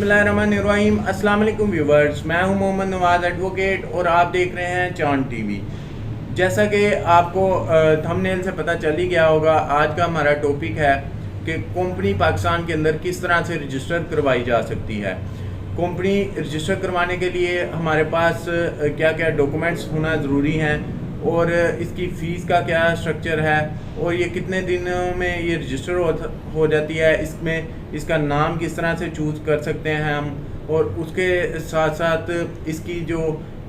बिस्मिल्लाहिर्रहमानिर्रहीम। अस्सलाम वालेकुम व्यूवर्स, मैं हूं मोहम्मद नवाज़ एडवोकेट और आप देख रहे हैं चांद टीवी। जैसा कि आपको थंबनेल से पता चल ही गया होगा, आज का हमारा टॉपिक है कि कंपनी पाकिस्तान के अंदर किस तरह से रजिस्टर करवाई जा सकती है। कंपनी रजिस्टर करवाने के लिए हमारे पास क्या क्या डॉक्यूमेंट्स होना ज़रूरी हैं और इसकी फ़ीस का क्या स्ट्रक्चर है और ये कितने दिनों में ये रजिस्टर हो जाती है, इसमें इसका नाम किस तरह से चूज़ कर सकते हैं हम, और उसके साथ साथ इसकी जो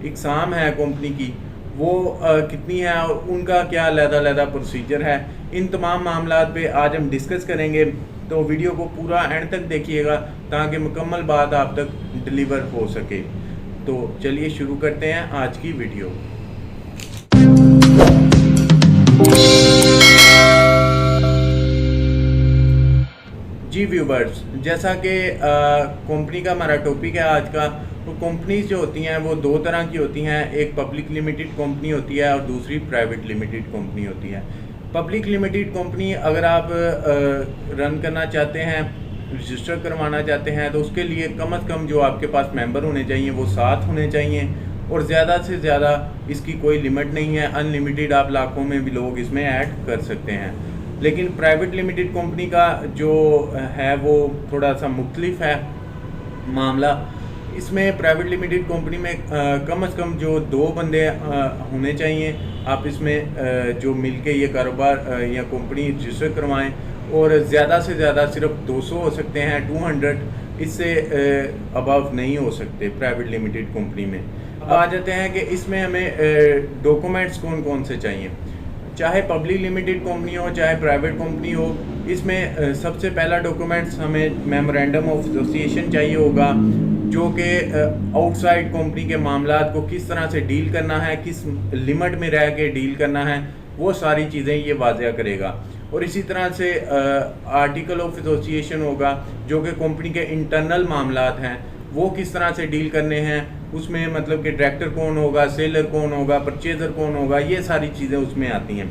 इकसाम है कंपनी की वो कितनी है और उनका क्या अलग-अलग प्रोसीजर है। इन तमाम मामलात पे आज हम डिस्कस करेंगे, तो वीडियो को पूरा एंड तक देखिएगा ताकि मुकम्मल बात आप तक डिलीवर हो सके। तो चलिए शुरू करते हैं आज की वीडियो। जी व्यूवर्स, जैसा कि कंपनी का हमारा टॉपिक है आज का, तो कंपनीज जो होती हैं वो दो तरह की होती हैं। एक पब्लिक लिमिटेड कंपनी होती है और दूसरी प्राइवेट लिमिटेड कंपनी होती है। पब्लिक लिमिटेड कंपनी अगर आप रन करना चाहते हैं, रजिस्टर करवाना चाहते हैं, तो उसके लिए कम से कम जो आपके पास मेंबर होने चाहिए वो 7 होने चाहिए और ज़्यादा से ज़्यादा इसकी कोई लिमिट नहीं है। अनलिमिटेड आप लाखों में भी लोग इसमें ऐड कर सकते हैं। लेकिन प्राइवेट लिमिटेड कंपनी का जो है वो थोड़ा सा मुख्तलिफ है मामला। इसमें प्राइवेट लिमिटेड कंपनी में कम से कम जो 2 बंदे होने चाहिए। आप इसमें जो मिलके ये कारोबार या कंपनी रजिस्टर करवाएं और ज़्यादा से ज़्यादा सिर्फ 200 हो सकते हैं, 200, इससे अबव नहीं हो सकते प्राइवेट लिमिटेड कंपनी में। अब आ जाते हैं कि इसमें हमें डॉक्यूमेंट्स कौन कौन से चाहिए। चाहे पब्लिक लिमिटेड कंपनी हो चाहे प्राइवेट कंपनी हो, इसमें सबसे पहला डॉक्यूमेंट्स हमें मेमोरेंडम ऑफ एसोसिएशन चाहिए होगा, जो कि आउटसाइड कंपनी के मामलात को किस तरह से डील करना है, किस लिमिट में रह के डील करना है, वो सारी चीज़ें ये वाज़िया करेगा। और इसी तरह से आर्टिकल ऑफ एसोसिएशन होगा, जो कि कंपनी के इंटरनल मामलात हैं वो किस तरह से डील करने हैं। उसमें मतलब कि डायरेक्टर कौन होगा, सेलर कौन होगा, परचेज़र कौन होगा, ये सारी चीज़ें उसमें आती हैं।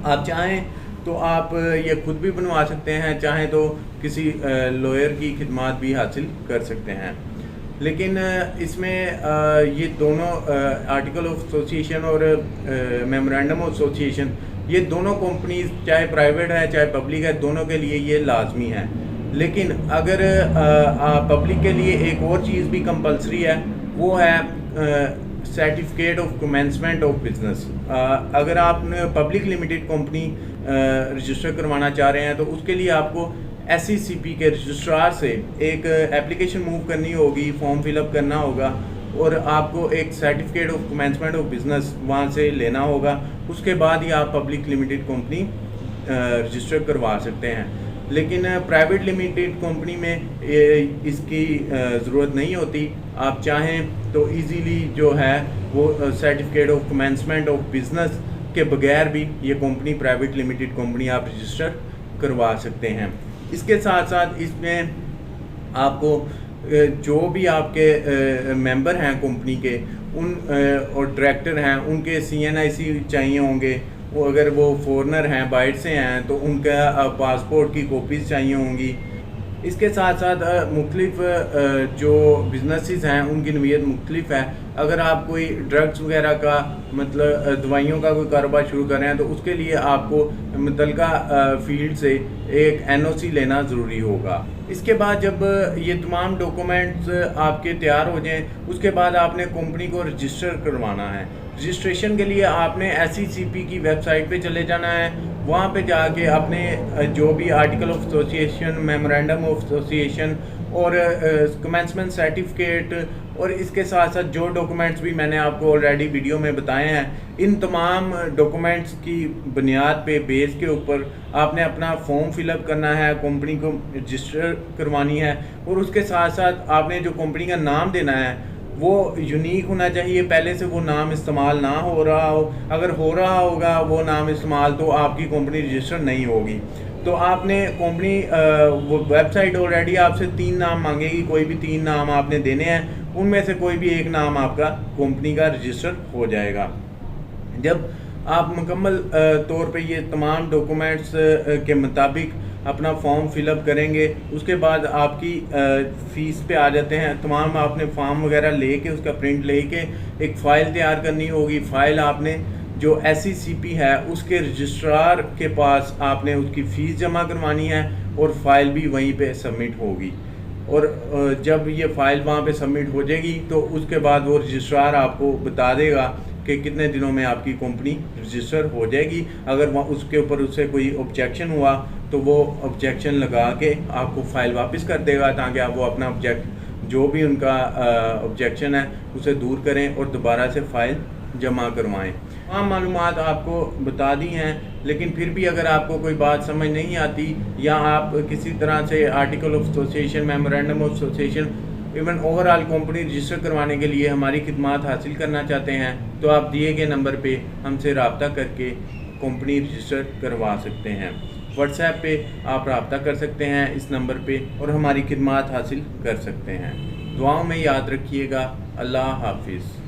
आप चाहें तो आप ये खुद भी बनवा सकते हैं, चाहें तो किसी लॉयर की खिदमात भी हासिल कर सकते हैं। लेकिन इसमें ये दोनों आर्टिकल ऑफ एसोसिएशन और मेमोरेंडम ऑफ एसोसिएशन, ये दोनों कंपनीज चाहे प्राइवेट है चाहे पब्लिक है, दोनों के लिए ये लाजमी है। लेकिन अगर पब्लिक के लिए एक और चीज़ भी कंपलसरी है, वो है certificate of commencement of business. अगर आप पब्लिक लिमिटेड कंपनी रजिस्टर करवाना चाह रहे हैं तो उसके लिए आपको SECP के रजिस्ट्रार से एक एप्लीकेशन मूव करनी होगी, फॉर्म फिलअप करना होगा और आपको एक certificate of commencement of business वहाँ से लेना होगा। उसके बाद ही आप पब्लिक लिमिटेड कंपनी रजिस्टर करवा सकते हैं। लेकिन प्राइवेट लिमिटेड कंपनी में इसकी ज़रूरत नहीं होती। आप चाहें तो इजीली जो है वो certificate of commencement of business के बगैर भी ये कंपनी प्राइवेट लिमिटेड कंपनी आप रजिस्टर करवा सकते हैं। इसके साथ साथ इसमें आपको जो भी आपके मेंबर हैं कंपनी के उन और डायरेक्टर हैं, उनके CNIC चाहिए होंगे। वो अगर वो फॉरनर हैं, बाहर से हैं, तो उनका पासपोर्ट की कॉपीज़ चाहिए होंगी। इसके साथ साथ मुख्तलिफ जो बिजनेसेस हैं उनकी नोयत मुख्तलिफ है। अगर आप कोई ड्रग्स वगैरह का मतलब दवाइयों का कोई कारोबार शुरू कर रहे हैं तो उसके लिए आपको मुतल्लिका फील्ड से एक NOC लेना ज़रूरी होगा। इसके बाद जब ये तमाम डॉक्यूमेंट्स आपके तैयार हो जाएं, उसके बाद आपने कंपनी को रजिस्टर करवाना है। रजिस्ट्रेशन के लिए आपने SECP की वेबसाइट पे चले जाना है। वहाँ पे जाके अपने जो भी article of association, memorandum of association और कमेंसमेंट सर्टिफिकेट और इसके साथ साथ जो डॉक्यूमेंट्स भी मैंने आपको ऑलरेडी वीडियो में बताए हैं, इन तमाम डॉक्यूमेंट्स की बुनियाद पे बेस के ऊपर आपने अपना फॉर्म फिलअप करना है, कंपनी को रजिस्टर करवानी है। और उसके साथ साथ आपने जो कंपनी का नाम देना है वो यूनिक होना चाहिए, पहले से वो नाम इस्तेमाल ना हो रहा हो। अगर हो रहा होगा वो नाम इस्तेमाल तो आपकी कंपनी रजिस्टर नहीं होगी। तो आपने कंपनी वो वेबसाइट ऑलरेडी आपसे 3 नाम मांगेगी, कोई भी 3 नाम आपने देने हैं, उनमें से कोई भी एक नाम आपका कंपनी का रजिस्टर हो जाएगा। जब आप मुकम्मल तौर पे ये तमाम डॉक्यूमेंट्स के मुताबिक अपना फॉर्म फिलअप करेंगे। उसके बाद आपकी फ़ीस पे आ जाते हैं। तमाम आपने फॉर्म वगैरह लेके उसका प्रिंट लेके एक फ़ाइल तैयार करनी होगी। फ़ाइल आपने जो SECP है उसके रजिस्ट्रार के पास आपने उसकी फ़ीस जमा करवानी है और फ़ाइल भी वहीं पे सबमिट होगी। और जब ये फ़ाइल वहाँ पे सबमिट हो जाएगी तो उसके बाद वो रजिस्ट्रार आपको बता देगा कि कितने दिनों में आपकी कंपनी रजिस्टर हो जाएगी। अगर वहाँ उसके ऊपर उससे कोई ऑब्जेक्शन हुआ तो वो ऑब्जेक्शन लगा के आपको फ़ाइल वापस कर देगा, ताकि आप वो अपना जो भी उनका ऑब्जेक्शन है उसे दूर करें और दोबारा से फ़ाइल जमा करवाएं। तमाम मालूमात आपको बता दी हैं, लेकिन फिर भी अगर आपको कोई बात समझ नहीं आती या आप किसी तरह से article of association, memorandum of association, even overall company register करवाने के लिए हमारी खिदमत हासिल करना चाहते हैं तो आप दिए गए नंबर पे हमसे रब्ता करके कंपनी रजिस्टर करवा सकते हैं। व्हाट्सएप पे आप रब्ता कर सकते हैं इस नंबर पे और हमारी खिदमत हासिल कर सकते हैं। दुआओं में याद रखिएगा। अल्लाह हाफिज़।